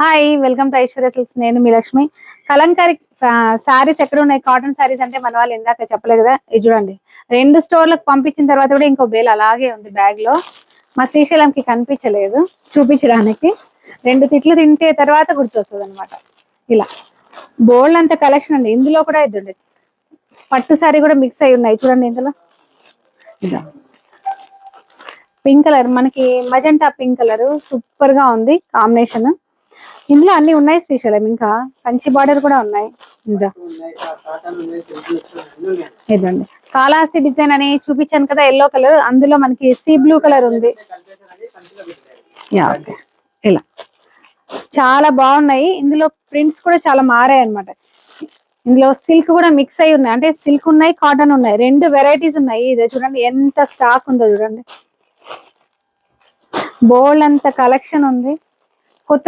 Hi welcome to Aishwarya silks. నేను మీ లక్ష్మి. కలంకారీ శారీస్ ఎక్కడ ఉన్నాయి? కాటన్ శారీస్ అంటే మన వాళ్ళు ఇందాక చెప్పలేదు కదా, ఇది చూడండి. 2 స్టోర్లకు పంపించిన తర్వాత కూడా ఇంకో బేల్ అలాగే ఉంది బ్యాగ్ లో. మా శ్రీశైలంకి కనిపించలేదు చూపించడానికి. 2 తిట్లు తింటే తర్వాత గుర్తొస్తుంది అనమాట. ఇలా బోల్డ్ అంత కలెక్షన్ అండి. ఇందులో కూడా ఇదండి పట్టు శారీ కూడా మిక్స్ అయి ఉన్నాయి చూడండి. ఇందులో ఇదా పింక్ కలర్, మనకి మజంటా పింక్ కలర్ సూపర్ గా ఉంది కాంబినేషన్. ఇందులో అన్ని ఉన్నాయి శ్రీశైలం. ఇంకా కంచి బార్డర్ కూడా ఉన్నాయి. ఇదండి కాళహస్తి డిజైన్ అని చూపించాను కదా, ఎల్లో కలర్. అందులో మనకి సీ బ్లూ కలర్ ఉంది. ఇలా చాలా బాగున్నాయి. ఇందులో ప్రింట్స్ కూడా చాలా మారాయి అనమాట. ఇందులో సిల్క్ కూడా మిక్స్ అయి ఉన్నాయి. అంటే సిల్క్ ఉన్నాయి, కాటన్ ఉన్నాయి, 2 వెరైటీస్ ఉన్నాయి. ఇదే చూడండి ఎంత స్టాక్ ఉందో చూడండి. బోల్డ్ అంత కలెక్షన్ ఉంది.